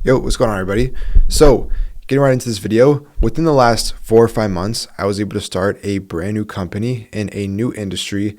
Yo, what's going on, everybody? So, getting right into this video, within the last 4 or 5 months, I was able to start a brand new company in a new industry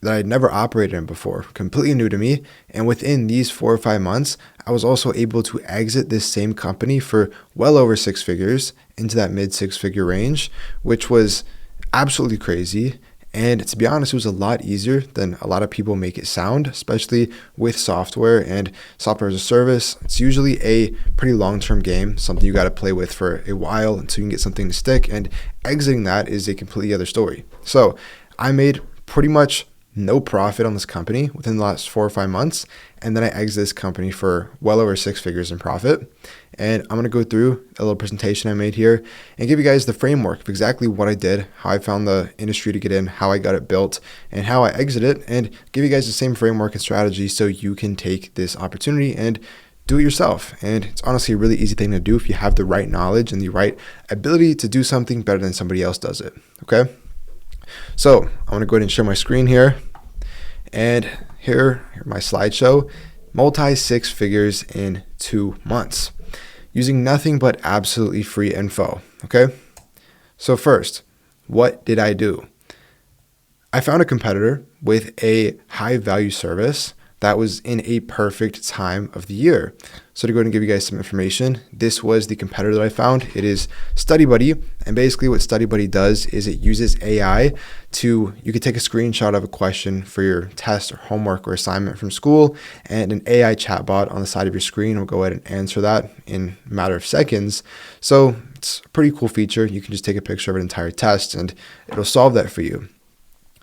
that I'd never operated in before, completely new to me. And within these 4 or 5 months, I was also able to exit this same company for well over 6 figures into that mid 6 figure range, which was absolutely crazy. And to be honest, it was a lot easier than a lot of people make it sound, especially with software and software as a service. It's usually a pretty long-term game, something you got to play with for a while until you can get something to stick. And exiting that is a completely other story. So I made pretty much no profit on this company within the last 4 or 5 months. And then I exited this company for well over 6 figures in profit. And I'm going to go through a little presentation I made here and give you guys the framework of exactly what I did, how I found the industry to get in, how I got it built, and how I exited, and give you guys the same framework and strategy so you can take this opportunity and do it yourself. And it's honestly a really easy thing to do if you have the right knowledge and the right ability to do something better than somebody else does it. Okay? So I'm going to go ahead and share my screen here. And here my slideshow, multi 6 figures in 2 months using nothing but absolutely free info. Okay. So first, what did I do? I found a competitor with a high value service that was in a perfect time of the year. So to go ahead and give you guys some information, this was the competitor that I found. It is StudyBuddy. And basically what StudyBuddy does is it uses AI you could take a screenshot of a question for your test or homework or assignment from school, and an AI chatbot on the side of your screen will go ahead and answer that in a matter of seconds. So it's a pretty cool feature. You can just take a picture of an entire test and it'll solve that for you.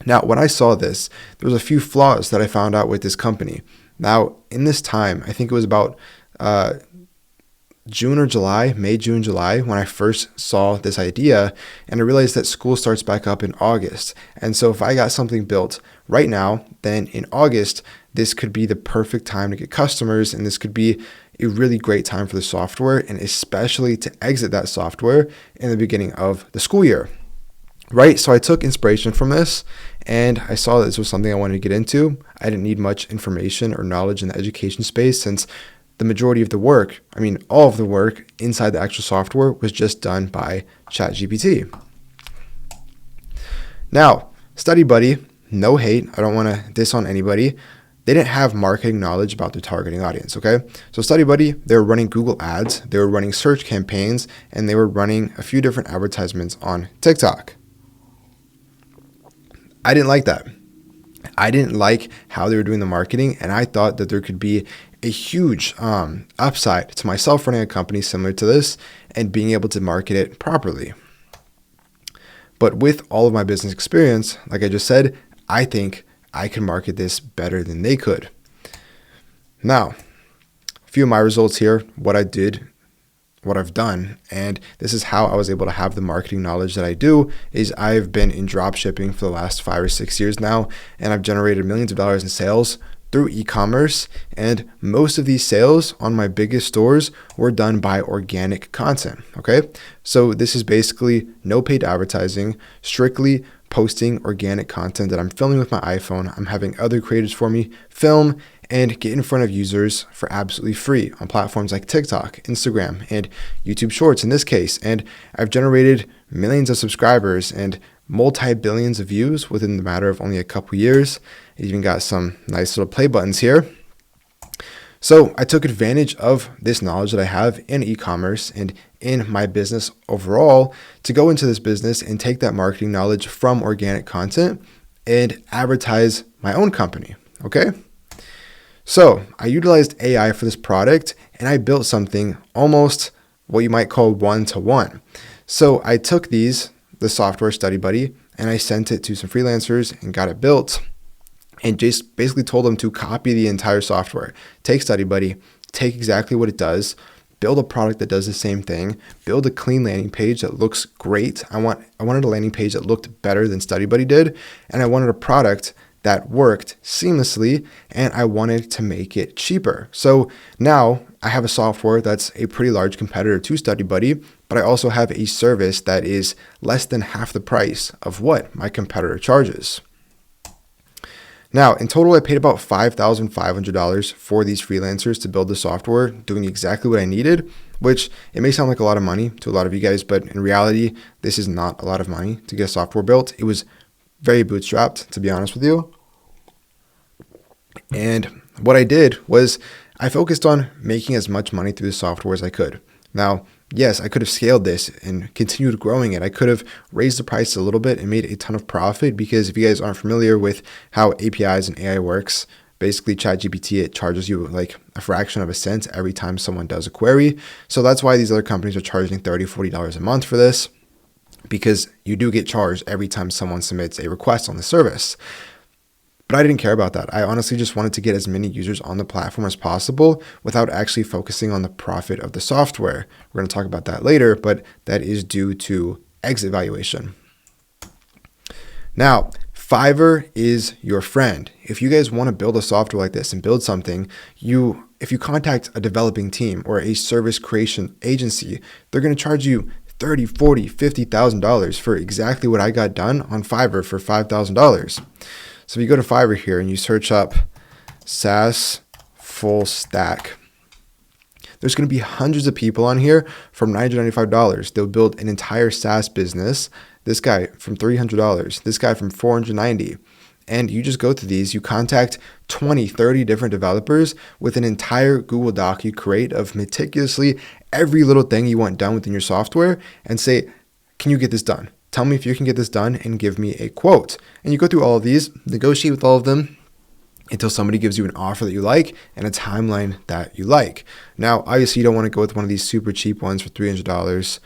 Now, when I saw this, there was a few flaws that I found out with this company. Now, in this time, I think it was about June or July, May, June, July, when I first saw this idea, and I realized that school starts back up in August. And so if I got something built right now, then in August, this could be the perfect time to get customers, and this could be a really great time for the software, and especially to exit that software in the beginning of the school year. Right? So I took inspiration from this and I saw that this was something I wanted to get into. I didn't need much information or knowledge in the education space since the majority of the work, all of the work inside the actual software was just done by ChatGPT. Now, StudyBuddy, no hate. I don't want to diss on anybody. They didn't have marketing knowledge about their targeting audience, okay? So StudyBuddy, they were running Google ads, they were running search campaigns, and they were running a few different advertisements on TikTok. I didn't like that. I didn't like how they were doing the marketing, and I thought that there could be a huge upside to myself running a company similar to this and being able to market it properly. But with all of my business experience, like I just said, I think I can market this better than they could. Now, a few of my results here, what I did, what I've done, and this is how I was able to have the marketing knowledge that I do, is I've been in drop shipping for the last 5 or 6 years now, and I've generated millions of dollars in sales through e-commerce, and most of these sales on my biggest stores were done by organic content, okay? So this is basically no paid advertising, strictly posting organic content that I'm filming with my iPhone. I'm having other creators for me film and get in front of users for absolutely free on platforms like TikTok, Instagram, and YouTube Shorts in this case. And I've generated millions of subscribers and multi-billions of views within the matter of only a couple years. I even got some nice little play buttons here. So I took advantage of this knowledge that I have in e-commerce and in my business overall to go into this business and take that marketing knowledge from organic content and advertise my own company, okay? So I utilized AI for this product and I built something almost what you might call one-to-one. So I took the software StudyBuddy, and I sent it to some freelancers and got it built and just basically told them to copy the entire software. Take StudyBuddy, take exactly what it does, build a product that does the same thing, build a clean landing page that looks great. I wanted a landing page that looked better than StudyBuddy did, and I wanted a product that worked seamlessly, and I wanted to make it cheaper. So now I have a software that's a pretty large competitor to StudyBuddy, but I also have a service that is less than half the price of what my competitor charges. Now, in total, I paid about $5,500 for these freelancers to build the software, doing exactly what I needed, which it may sound like a lot of money to a lot of you guys, but in reality, this is not a lot of money to get software built. It was very bootstrapped, to be honest with you. And what I did was I focused on making as much money through the software as I could. Now, yes, I could have scaled this and continued growing it. I could have raised the price a little bit and made a ton of profit, because if you guys aren't familiar with how APIs and AI works, basically ChatGPT, it charges you like a fraction of a cent every time someone does a query. So that's why these other companies are charging $30, $40 a month for this, because you do get charged every time someone submits a request on the service. But I didn't care about that. I honestly just wanted to get as many users on the platform as possible without actually focusing on the profit of the software. We're going to talk about that later, but that is due to exit valuation. Now, Fiverr is your friend. If you guys want to build a software like this and build something, if you contact a developing team or a service creation agency, they're going to charge you $30,000, $40,000, $50,000 for exactly what I got done on Fiverr for $5,000. So if you go to Fiverr here and you search up SaaS full stack, there's going to be hundreds of people on here from $995. They'll build an entire SaaS business. This guy from $300, this guy from $490. And you just go through these, you contact 20, 30 different developers with an entire Google Doc you create of meticulously every little thing you want done within your software, and say, can you get this done? Tell me if you can get this done and give me a quote. And you go through all of these, negotiate with all of them until somebody gives you an offer that you like and a timeline that you like. Now, obviously, you don't want to go with one of these super cheap ones for $300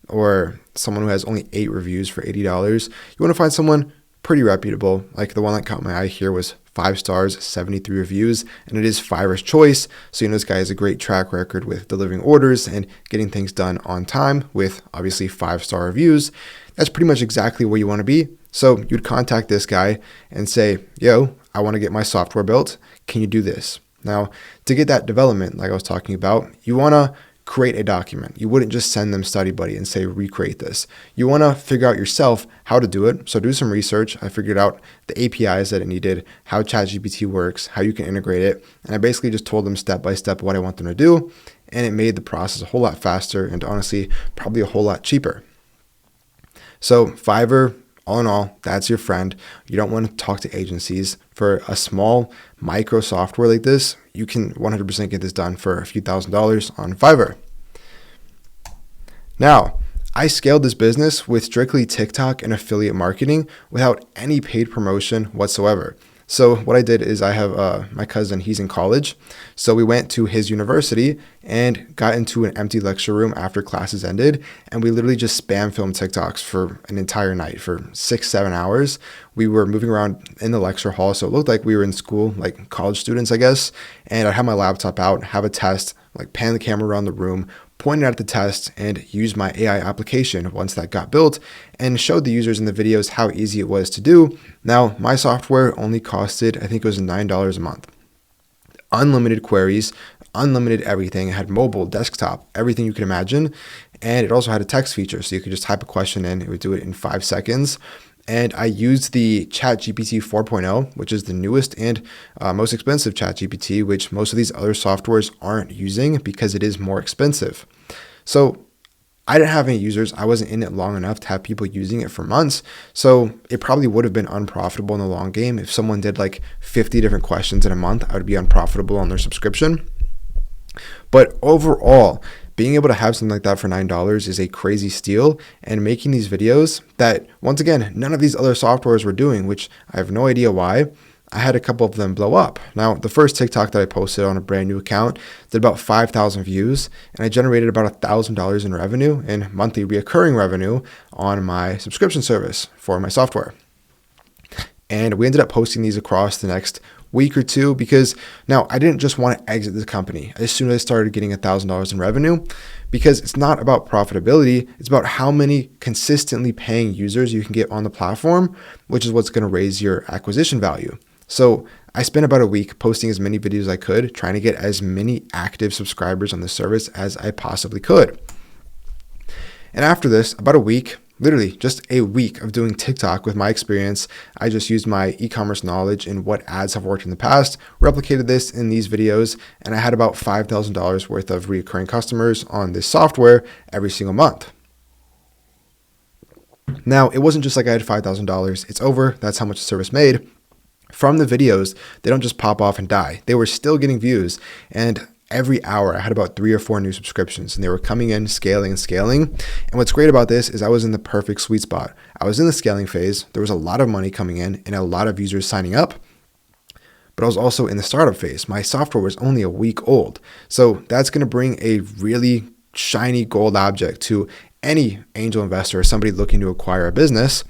or someone who has only 8 reviews for $80. You want to find someone pretty reputable. Like the one that caught my eye here was 5 stars, 73 reviews, and it is Fiverr's choice. So you know this guy has a great track record with delivering orders and getting things done on time with obviously 5-star reviews. That's pretty much exactly where you want to be. So you'd contact this guy and say, yo, I want to get my software built. Can you do this? Now, to get that development, like I was talking about, you want to create a document. You wouldn't just send them Study Buddy and say, recreate this. You want to figure out yourself how to do it. So do some research. I figured out the APIs that it needed, how ChatGPT works, how you can integrate it. And I basically just told them step by step what I want them to do. And it made the process a whole lot faster and honestly, probably a whole lot cheaper. So Fiverr, all in all, that's your friend. You don't want to talk to agencies. For a small micro software like this, you can 100% get this done for a few $1,000s on Fiverr. Now, I scaled this business with strictly TikTok and affiliate marketing without any paid promotion whatsoever. So what I did is I have my cousin, he's in college. So we went to his university and got into an empty lecture room after classes ended. And we literally just spam filmed TikToks for an entire night for 6-7 hours. We were moving around in the lecture hall. So it looked like we were in school, like college students, I guess. And I'd have my laptop out, have a test, like pan the camera around the room, pointed at the test, and used my AI application once that got built and showed the users in the videos how easy it was to do. Now, my software only costed, I think it was $9 a month. Unlimited queries, unlimited everything. It had mobile, desktop, everything you could imagine. And it also had a text feature. So you could just type a question in, it would do it in 5 seconds. And I used the ChatGPT 4.0, which is the newest and most expensive ChatGPT, which most of these other softwares aren't using because it is more expensive. So I didn't have any users. I wasn't in it long enough to have people using it for months. So it probably would have been unprofitable in the long game. If someone did like 50 different questions in a month, I would be unprofitable on their subscription. But overall, being able to have something like that for $9 is a crazy steal, and making these videos that, once again, none of these other softwares were doing, which I have no idea why. I had a couple of them blow up. Now, the first TikTok that I posted on a brand new account did about 5,000 views, and I generated about $1,000 in revenue and monthly reoccurring revenue on my subscription service for my software. And we ended up posting these across the next week or two because now I didn't just want to exit the company as soon as I started getting $1,000 in revenue, because it's not about profitability. It's about how many consistently paying users you can get on the platform, which is what's going to raise your acquisition value. So I spent about a week posting as many videos as I could, trying to get as many active subscribers on the service as I possibly could. And after this, about a week, literally just a week of doing TikTok with my experience. I just used my e-commerce knowledge and what ads have worked in the past, replicated this in these videos, and I had about $5,000 worth of recurring customers on this software every single month. Now, it wasn't just like I had $5,000. It's over. That's how much the service made. From the videos, they don't just pop off and die. They were still getting views. And every hour, I had about 3 or 4 new subscriptions, and they were coming in, scaling and scaling. And what's great about this is I was in the perfect sweet spot. I was in the scaling phase. There was a lot of money coming in and a lot of users signing up. But I was also in the startup phase. My software was only a week old. So that's going to bring a really shiny gold object to any angel investor or somebody looking to acquire a business.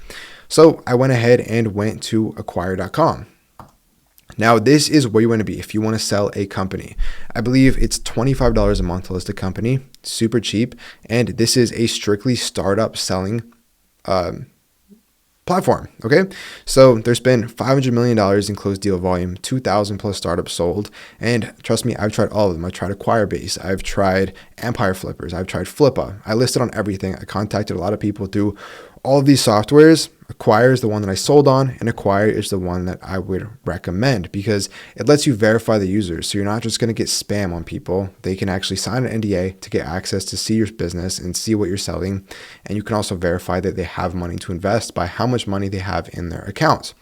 So I went ahead and went to acquire.com. Now, this is where you want to be if you want to sell a company. I believe it's $25 a month to list a company, super cheap. And this is a strictly startup selling platform. Okay. So there's been $500 million in closed deal volume, 2,000 plus startups sold. And trust me, I've tried all of them. I've tried Acquirebase. I've tried Empire Flippers. I've tried Flippa. I listed on everything. I contacted a lot of people through all of these softwares. Acquire is the one that I sold on, and Acquire is the one that I would recommend because it lets you verify the users. So you're not just going to get spam on people. They can actually sign an NDA to get access to see your business and see what you're selling. And you can also verify that they have money to invest by how much money they have in their accounts.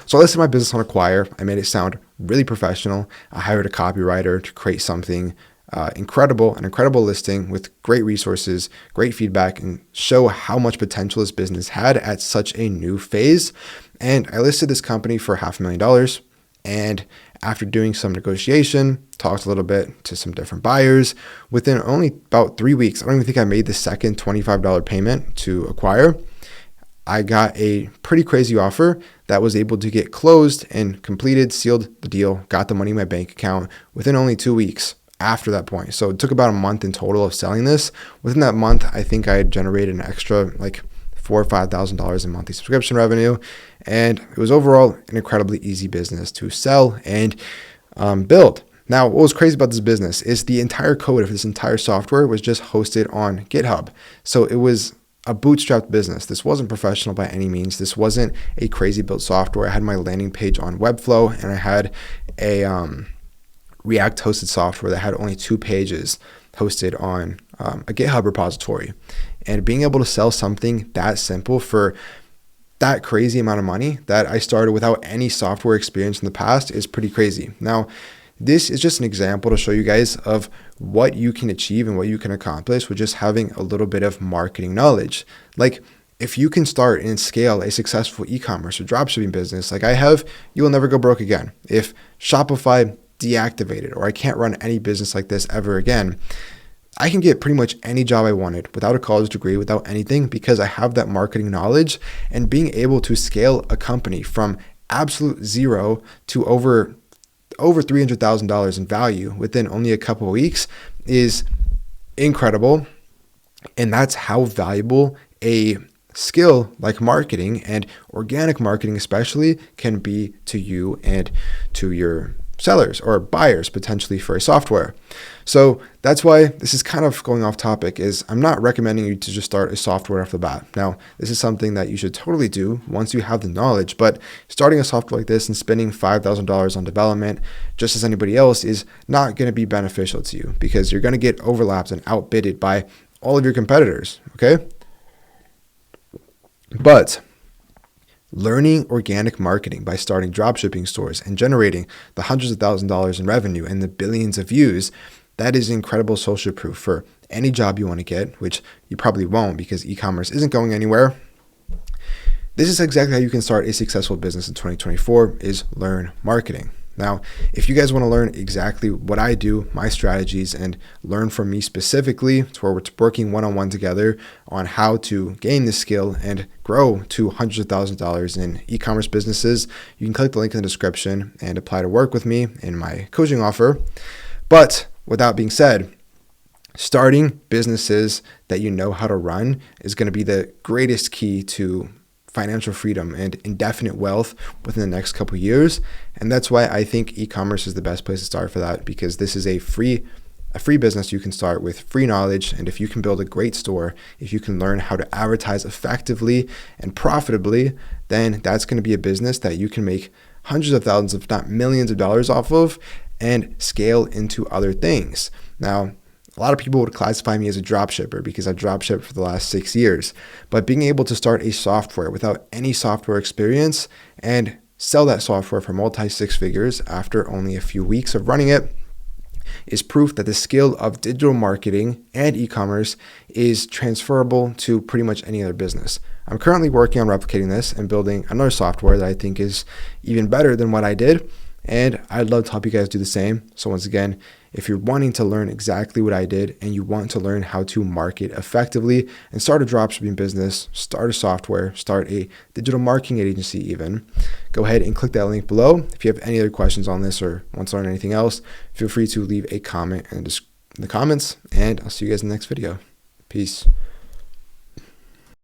So I listed my business on Acquire. I made it sound really professional. I hired a copywriter to create something an incredible listing with great resources, great feedback, and show how much potential this business had at such a new phase. And I listed this company for $500,000. And after doing some negotiation, talked a little bit to some different buyers, within only about 3 weeks, I don't even think I made the second $25 payment to Acquire. I got a pretty crazy offer that was able to get closed and completed, sealed the deal, got the money in my bank account within only 2 weeks. After that point. So it took about a month in total of selling this. Within that month, I think I had generated an extra like $4,000 or $5,000 in monthly subscription revenue. And it was overall an incredibly easy business to sell and build. Now, what was crazy about this business is the entire code of this entire software was just hosted on GitHub. So it was a bootstrapped business. This wasn't professional by any means. This wasn't a crazy built software. I had my landing page on Webflow, and I had a React hosted software that had only 2 pages hosted on a GitHub repository. And being able to sell something that simple for that crazy amount of money that I started without any software experience in the past is pretty crazy. Now, this is just an example to show you guys of what you can achieve and what you can accomplish with just having a little bit of marketing knowledge. Like, if you can start and scale a successful e-commerce or dropshipping business like I have, you will never go broke again. If Shopify deactivated or I can't run any business like this ever again, I can get pretty much any job I wanted without a college degree, without anything, because I have that marketing knowledge. And being able to scale a company from absolute zero to over $300,000 in value within only a couple of weeks is incredible. And that's how valuable a skill like marketing and organic marketing especially can be to you and to your sellers or buyers potentially for a software. So that's why this is kind of going off topic, is I'm not recommending you to just start a software off the bat. Now, this is something that you should totally do once you have the knowledge, but starting a software like this and spending $5,000 on development, just as anybody else, is not going to be beneficial to you because you're going to get overlapped and outbidded by all of your competitors, okay? But learning organic marketing by starting dropshipping stores and generating the hundreds of thousands of dollars in revenue and the billions of views, that is incredible social proof for any job you want to get, which you probably won't because e-commerce isn't going anywhere. This is exactly how you can start a successful business in 2024, is learn marketing. Now, if you guys want to learn exactly what I do, my strategies, and learn from me specifically, to where we're working one-on-one together on how to gain this skill and grow to hundreds of thousands of dollars in e-commerce businesses, you can click the link in the description and apply to work with me in my coaching offer. But with that being said, starting businesses that you know how to run is going to be the greatest key to financial freedom and indefinite wealth within the next couple of years. And that's why I think e-commerce is the best place to start for that, because this is a free a free business you can start with free knowledge. And if you can build a great store, if you can learn how to advertise effectively and profitably, then that's going to be a business that you can make hundreds of thousands, if not millions of dollars off of and scale into other things. Now, a lot of people would classify me as a dropshipper because I've dropshipped for the last 6 years. But being able to start a software without any software experience and sell that software for multi-six figures after only a few weeks of running it is proof that the skill of digital marketing and e-commerce is transferable to pretty much any other business. I'm currently working on replicating this and building another software that I think is even better than what I did. And I'd love to help you guys do the same. So once again, if you're wanting to learn exactly what I did and you want to learn how to market effectively and start a dropshipping business, start a software, start a digital marketing agency even, go ahead and click that link below. If you have any other questions on this or want to learn anything else, feel free to leave a comment in the comments, and I'll see you guys in the next video. Peace.